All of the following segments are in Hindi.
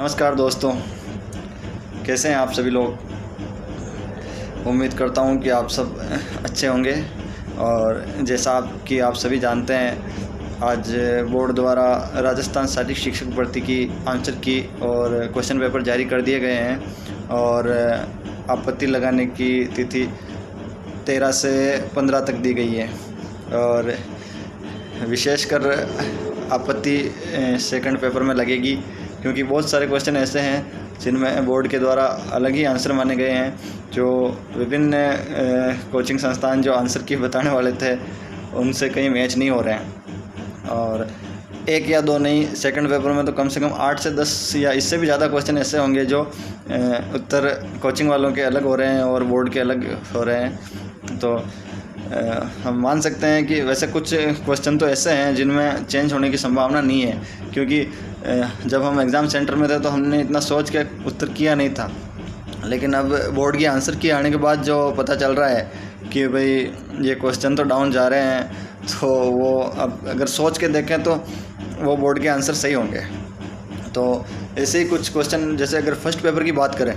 नमस्कार दोस्तों, कैसे हैं आप सभी लोग। उम्मीद करता हूं कि आप सब अच्छे होंगे। और जैसा कि आप सभी जानते हैं, आज बोर्ड द्वारा राजस्थान शारीरिक शिक्षक भर्ती की आंसर की और क्वेश्चन पेपर जारी कर दिए गए हैं। और आपत्ति लगाने की तिथि 13 से 15 तक दी गई है। और विशेषकर आपत्ति सेकंड पेपर में लगेगी, क्योंकि बहुत सारे क्वेश्चन ऐसे हैं जिनमें बोर्ड के द्वारा अलग ही आंसर माने गए हैं, जो विभिन्न कोचिंग संस्थान जो आंसर की बताने वाले थे उनसे कहीं मैच नहीं हो रहे हैं। और एक या दो नहीं, सेकंड पेपर में तो कम से कम 8 से 10 या इससे भी ज़्यादा क्वेश्चन ऐसे होंगे जो उत्तर कोचिंग वालों के अलग हो रहे हैं और बोर्ड के अलग हो रहे हैं। तो हम मान सकते हैं कि वैसे कुछ क्वेश्चन तो ऐसे हैं जिनमें चेंज होने की संभावना नहीं है, क्योंकि जब हम एग्ज़ाम सेंटर में थे तो हमने इतना सोच के उत्तर किया नहीं था। लेकिन अब बोर्ड की आंसर की आने के बाद जो पता चल रहा है कि भाई ये क्वेश्चन तो डाउन जा रहे हैं, तो वो अब अगर सोच के देखें तो वो बोर्ड के आंसर सही होंगे। तो ऐसे ही कुछ क्वेश्चन, जैसे अगर फर्स्ट पेपर की बात करें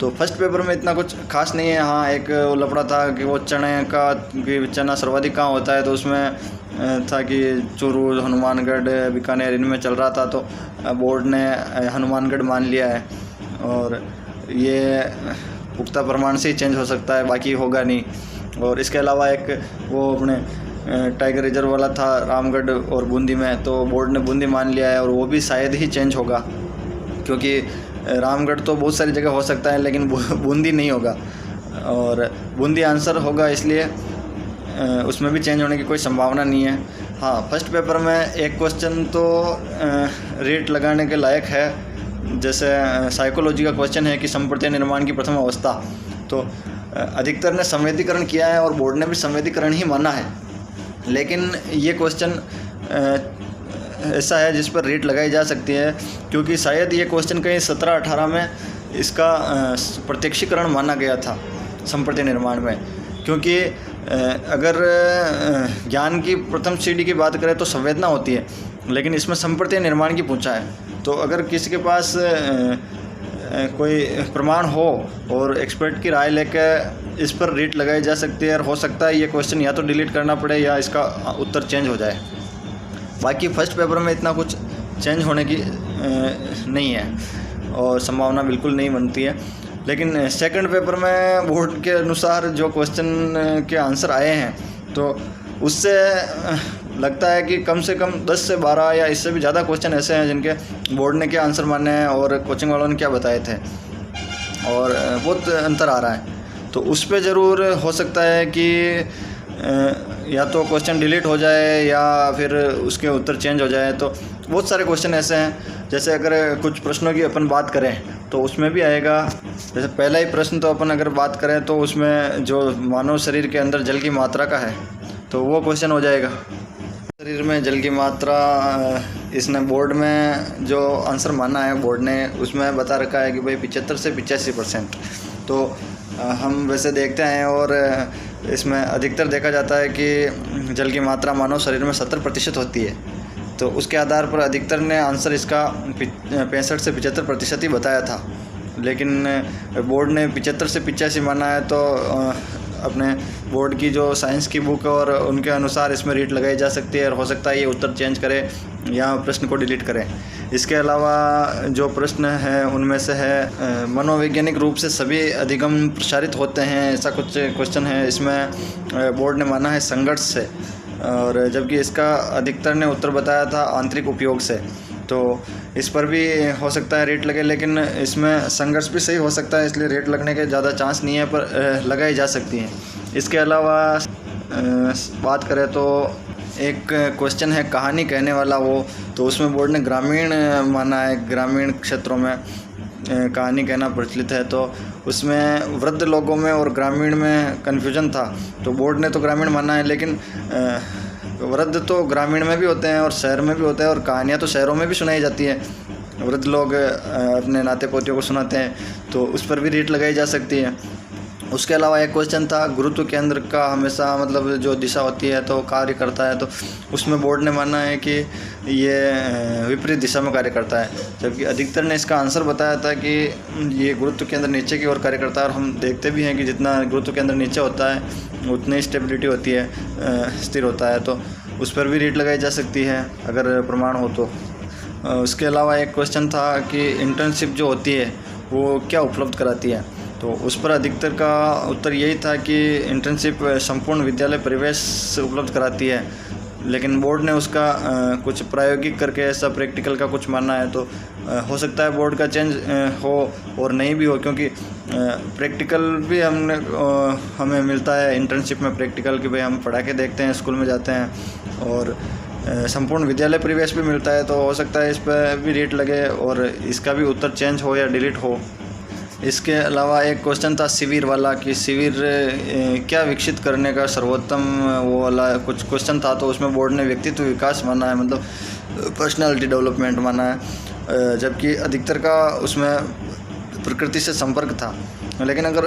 तो फर्स्ट पेपर में इतना कुछ खास नहीं है। हाँ, एक लफड़ा था कि वो चना सर्वाधिक कहाँ होता है, तो उसमें था कि चूरू, हनुमानगढ़, बीकानेर इनमें चल रहा था, तो बोर्ड ने हनुमानगढ़ मान लिया है। और ये पुख्ता प्रमाण से ही चेंज हो सकता है, बाकी होगा नहीं। और इसके अलावा एक वो अपने टाइगर रिजर्व वाला था रामगढ़ और बूंदी में, तो बोर्ड ने बूंदी मान लिया है और वो भी शायद ही चेंज होगा, क्योंकि रामगढ़ तो बहुत सारी जगह हो सकता है लेकिन बूंदी नहीं होगा। और बूंदी आंसर होगा, इसलिए उसमें भी चेंज होने की कोई संभावना नहीं है। हाँ, फर्स्ट पेपर में एक क्वेश्चन तो रेट लगाने के लायक है। जैसे साइकोलॉजी का क्वेश्चन है कि संप्रदाय निर्माण की प्रथम अवस्था, तो अधिकतर ने संवेदीकरण किया है और बोर्ड ने भी संवेदीकरण ही माना है। लेकिन ये क्वेश्चन ऐसा है जिस पर रेट लगाई जा सकती है, क्योंकि शायद ये क्वेश्चन कहीं 17-18 में इसका प्रत्यक्षीकरण माना गया था संप्रदाय निर्माण में। क्योंकि अगर ज्ञान की प्रथम सीढ़ी की बात करें तो संवेदना होती है, लेकिन इसमें संप्रदाय निर्माण की पूछा है। तो अगर किसी के पास कोई प्रमाण हो और एक्सपर्ट की राय लेकर इस पर रेट लगाई जा सकती है, और हो सकता है ये क्वेश्चन या तो डिलीट करना पड़े या इसका उत्तर चेंज हो जाए। बाकी फ़र्स्ट पेपर में इतना कुछ चेंज होने की नहीं है और संभावना बिल्कुल नहीं बनती है। लेकिन सेकंड पेपर में बोर्ड के अनुसार जो क्वेश्चन के आंसर आए हैं, तो उससे लगता है कि कम से कम 10 से 12 या इससे भी ज़्यादा क्वेश्चन ऐसे हैं जिनके बोर्ड ने क्या आंसर माने हैं और कोचिंग वालों ने क्या बताए थे, और बहुत अंतर आ रहा है। तो उस पर ज़रूर हो सकता है कि या तो क्वेश्चन डिलीट हो जाए या फिर उसके उत्तर चेंज हो जाए। तो बहुत सारे क्वेश्चन ऐसे हैं, जैसे अगर कुछ प्रश्नों की अपन बात करें तो उसमें भी आएगा। जैसे पहला ही प्रश्न तो अपन अगर बात करें तो उसमें जो मानव शरीर के अंदर जल की मात्रा का है, तो वो क्वेश्चन हो जाएगा। शरीर में जल की मात्रा, इसने बोर्ड में जो आंसर माना है बोर्ड ने, उसमें बता रखा है कि भाई 75 से 85%। तो हम वैसे देखते हैं और इसमें अधिकतर देखा जाता है कि जल की मात्रा मानव शरीर में 70% होती है। तो उसके आधार पर अधिकतर ने आंसर इसका 65 से 75% ही बताया था। लेकिन बोर्ड ने 75 से 85 माना है, तो अपने बोर्ड की जो साइंस की बुक और उनके अनुसार इसमें रेट लगाई जा सकती है, और हो सकता है ये उत्तर चेंज करे या प्रश्न को डिलीट करें। इसके अलावा जो प्रश्न है उनमें से है मनोवैज्ञानिक रूप से सभी अधिगम प्रसारित होते हैं, ऐसा कुछ क्वेश्चन है। इसमें बोर्ड ने माना है संघर्ष से, और जबकि इसका अधिकतर ने उत्तर बताया था आंतरिक उपयोग से। तो इस पर भी हो सकता है रेट लगे, लेकिन इसमें संघर्ष भी सही हो सकता है, इसलिए रेट लगने के ज़्यादा चांस नहीं है, पर लगाई जा सकती हैं। इसके अलावा बात करें तो एक क्वेश्चन है कहानी कहने वाला, वो तो उसमें बोर्ड ने ग्रामीण माना है। ग्रामीण क्षेत्रों में कहानी कहना प्रचलित है, तो उसमें वृद्ध लोगों में और ग्रामीण में कन्फ्यूजन था। तो बोर्ड ने तो ग्रामीण माना है, लेकिन वृद्ध तो ग्रामीण में भी होते हैं और शहर में भी होते हैं, और कहानियाँ तो शहरों में भी सुनाई जाती है। वृद्ध लोग अपने नाते पोतियों को सुनाते हैं, तो उस पर भी रेट लगाई जा सकती है। उसके अलावा एक क्वेश्चन था, गुरुत्व केंद्र का हमेशा मतलब जो दिशा होती है तो कार्य करता है, तो उसमें बोर्ड ने माना है कि ये विपरीत दिशा में कार्य करता है, जबकि अधिकतर ने इसका आंसर बताया था कि ये गुरुत्व केंद्र नीचे की ओर कार्य करता है। और हम देखते भी हैं कि जितना गुरुत्व केंद्र नीचे होता है उतनी स्टेबिलिटी होती है, स्थिर होता है, तो उस पर भी रीट लगाई जा सकती है अगर प्रमाण हो तो। उसके अलावा एक क्वेश्चन था कि इंटर्नशिप जो होती है वो क्या उपलब्ध कराती है, तो उस पर अधिकतर का उत्तर यही था कि इंटर्नशिप संपूर्ण विद्यालय परिवेश उपलब्ध कराती है, लेकिन बोर्ड ने उसका कुछ प्रायोगिक करके ऐसा प्रैक्टिकल का कुछ मानना है, तो हो सकता है बोर्ड का चेंज हो और नहीं भी हो, क्योंकि प्रैक्टिकल भी हमें मिलता है इंटर्नशिप में प्रैक्टिकल कि भाई हम पढ़ा के देखते हैं, स्कूल में जाते हैं, और संपूर्ण विद्यालय परिवेश भी मिलता है, तो हो सकता है इस पर भी रेट लगे और इसका भी उत्तर चेंज हो या डिलीट हो। इसके अलावा एक क्वेश्चन था शिविर वाला कि शिविर क्या विकसित करने का सर्वोत्तम वो वाला कुछ क्वेश्चन था, तो उसमें बोर्ड ने व्यक्तित्व विकास माना है, मतलब पर्सनालिटी डेवलपमेंट माना है, जबकि अधिकतर का उसमें प्रकृति से संपर्क था। लेकिन अगर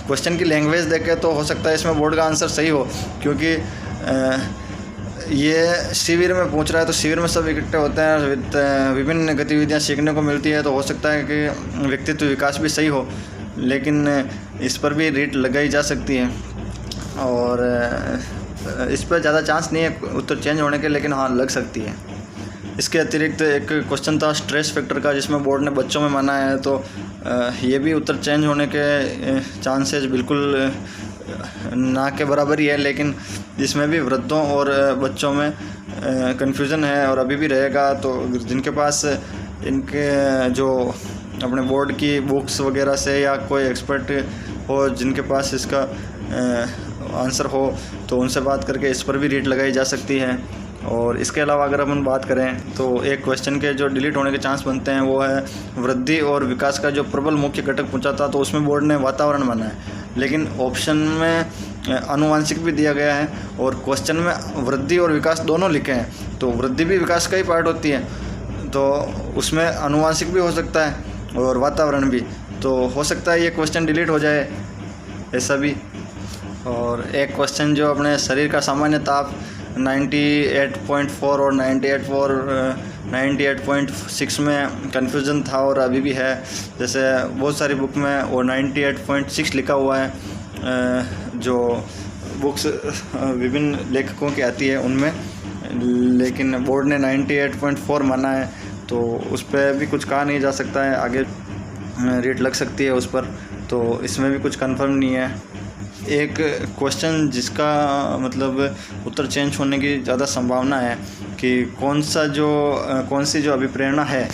क्वेश्चन की लैंग्वेज देखें तो हो सकता है इसमें बोर्ड का आंसर सही हो, क्योंकि ये शिविर में पूछ रहा है, तो शिविर में सब इकट्ठे होते हैं, विभिन्न गतिविधियां सीखने को मिलती है, तो हो सकता है कि व्यक्तित्व विकास भी सही हो, लेकिन इस पर भी रीट लगाई जा सकती है और इस पर ज़्यादा चांस नहीं है उत्तर चेंज होने के, लेकिन हाँ लग सकती है। इसके अतिरिक्त एक क्वेश्चन था स्ट्रेस फैक्टर का, जिसमें बोर्ड ने बच्चों में माना है, तो ये भी उत्तर चेंज होने के चांसेस बिल्कुल ना के बराबर ही है, लेकिन इसमें भी वृद्धों और बच्चों में कन्फ्यूज़न है और अभी भी रहेगा। तो जिनके पास इनके जो अपने बोर्ड की बुक्स वगैरह से या कोई एक्सपर्ट हो जिनके पास इसका आंसर हो, तो उनसे बात करके इस पर भी रीट लगाई जा सकती है। और इसके अलावा अगर अपन बात करें तो एक क्वेश्चन के जो डिलीट होने के चांस बनते हैं वो है वृद्धि और विकास का जो प्रबल मुख्य घटक पूछा था, तो उसमें बोर्ड ने वातावरण माना है, लेकिन ऑप्शन में आनुवांशिक भी दिया गया है और क्वेश्चन में वृद्धि और विकास दोनों लिखे हैं, तो वृद्धि भी विकास का ही पार्ट होती है, तो उसमें आनुवांशिक भी हो सकता है और वातावरण भी, तो हो सकता है ये क्वेश्चन डिलीट हो जाए ऐसा भी। और एक क्वेश्चन जो अपने शरीर का सामान्य ताप 98.4 और 98.6 में कन्फ्यूज़न था और अभी भी है, जैसे बहुत सारी बुक में वो 98.6 लिखा हुआ है, जो बुक्स विभिन्न लेखकों की आती है उनमें, लेकिन बोर्ड ने 98.4 माना है, तो उस पर भी कुछ कहा नहीं जा सकता है, आगे रेट लग सकती है उस पर, तो इसमें भी कुछ कंफर्म नहीं है। एक क्वेश्चन जिसका मतलब उत्तर चेंज होने की ज़्यादा संभावना है कि कौन सी जो अभिप्रेरणा है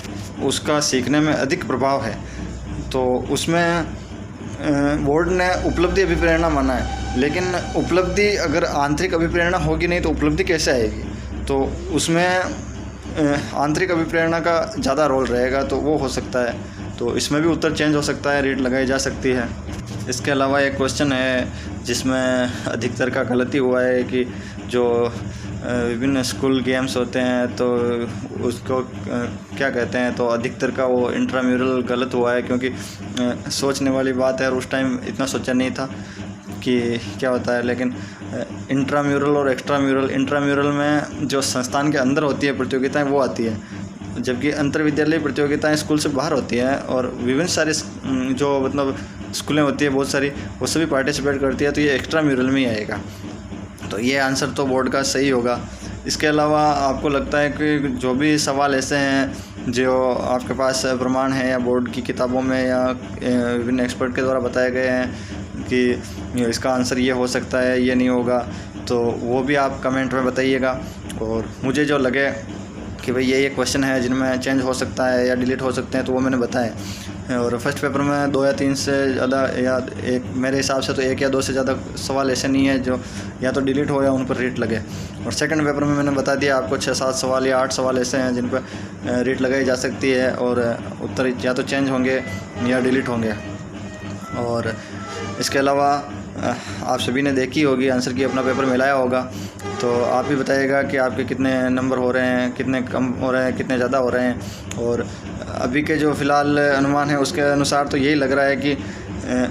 उसका सीखने में अधिक प्रभाव है, तो उसमें बोर्ड ने उपलब्धि अभिप्रेरणा माना है, लेकिन उपलब्धि अगर आंतरिक अभिप्रेरणा होगी नहीं तो उपलब्धि कैसे आएगी, तो उसमें आंतरिक अभिप्रेरणा का ज़्यादा रोल रहेगा, तो वो हो सकता है, तो इसमें भी उत्तर चेंज हो सकता है, रेट लगाई जा सकती है। इसके अलावा एक क्वेश्चन है जिसमें अधिकतर का गलती हुआ है कि जो विभिन्न स्कूल गेम्स होते हैं तो उसको क्या कहते हैं, तो अधिकतर का वो इंट्राम्यूरल गलत हुआ है, क्योंकि सोचने वाली बात है और उस टाइम इतना सोचा नहीं था कि क्या होता है, लेकिन इंट्राम्यूरल और एक्स्ट्राम्यूरल, इंट्राम्यूरल में जो संस्थान के अंदर होती है प्रतियोगिताएं वो आती है, जबकि अंतर्विद्यालय प्रतियोगिताएं स्कूल से बाहर होती हैं, और विभिन्न सारे जो मतलब स्कूलें होती है बहुत सारी, वो सभी पार्टिसिपेट करती है, तो ये एक्स्ट्रा म्यूरल में ही आएगा, तो ये आंसर तो बोर्ड का सही होगा। इसके अलावा आपको लगता है कि जो भी सवाल ऐसे हैं जो आपके पास प्रमाण है या बोर्ड की किताबों में या विभिन्न एक्सपर्ट के द्वारा बताए गए हैं कि इसका आंसर ये हो सकता है, ये नहीं होगा, तो वो भी आप कमेंट में बताइएगा। और मुझे जो लगे कि भाई ये क्वेश्चन है जिनमें चेंज हो सकता है या डिलीट हो सकते हैं, तो वो मैंने बताया। और फर्स्ट पेपर में 2 या 3 से ज़्यादा या एक, मेरे हिसाब से तो 1 या 2 से ज़्यादा सवाल ऐसे नहीं है जो या तो डिलीट हो या उन पर रेट लगे। और सेकंड पेपर में मैंने बता दिया आपको 6-7 सवाल या 8 सवाल ऐसे हैं जिन पर रेट लगाई जा सकती है और उत्तर या तो चेंज होंगे या डिलीट होंगे। और इसके अलावा आप सभी ने देखी होगी आंसर की, अपना पेपर मिलाया होगा, तो आप भी बताइएगा कि आपके कितने नंबर हो रहे हैं, कितने कम हो रहे हैं, कितने ज़्यादा हो रहे हैं। और अभी के जो फ़िलहाल अनुमान है उसके अनुसार तो यही लग रहा है कि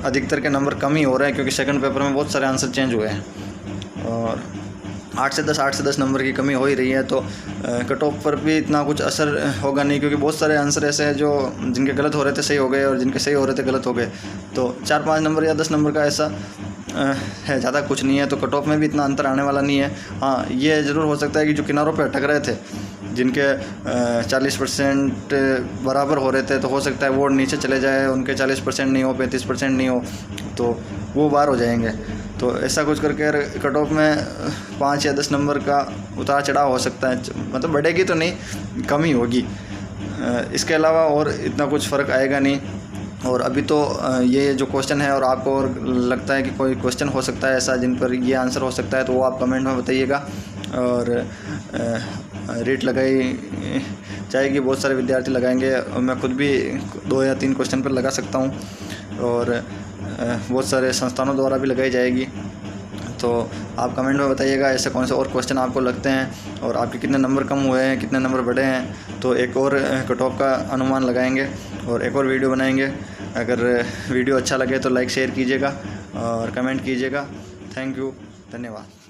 अधिकतर के नंबर कम ही हो रहे हैं, क्योंकि सेकंड पेपर में बहुत सारे आंसर चेंज हुए हैं और 8 से 10 नंबर की कमी हो ही रही है। तो कट ऑफ पर भी इतना कुछ असर होगा नहीं, क्योंकि बहुत सारे आंसर ऐसे हैं जो जिनके गलत हो रहे थे सही हो गए और जिनके सही हो रहे थे गलत हो गए। तो 4-5 नंबर या 10 नंबर का ऐसा है, ज़्यादा कुछ नहीं है। तो कट ऑफ में भी इतना अंतर आने वाला नहीं है। हाँ, ये ज़रूर हो सकता है कि जो किनारों पे अटक रहे थे, जिनके 40% बराबर हो रहे थे, तो हो सकता है वो नीचे चले जाए, उनके 40% नहीं हो, 35% नहीं हो, तो वो बाहर हो जाएंगे। तो ऐसा कुछ करके कट ऑफ में 5 या 10 नंबर का उतार चढ़ाव हो सकता है, मतलब बढ़ेगी तो नहीं, कम ही होगी। इसके अलावा और इतना कुछ फ़र्क आएगा नहीं। और अभी तो ये जो क्वेश्चन है, और आपको और लगता है कि कोई क्वेश्चन हो सकता है ऐसा जिन पर ये आंसर हो सकता है, तो वो आप कमेंट में बताइएगा। और रेट लगाई जाएगी, बहुत सारे विद्यार्थी लगाएंगे, और मैं खुद भी 2 या 3 क्वेश्चन पर लगा सकता हूँ, और बहुत सारे संस्थानों द्वारा भी लगाई जाएगी। तो आप कमेंट में बताइएगा ऐसे कौन से और क्वेश्चन आपको लगते हैं, और आपके कितने नंबर कम हुए हैं, कितने नंबर बढ़े हैं। तो एक और कट ऑफ का अनुमान लगाएंगे और एक और वीडियो बनाएंगे। अगर वीडियो अच्छा लगे तो लाइक शेयर कीजिएगा और कमेंट कीजिएगा। थैंक यू, धन्यवाद।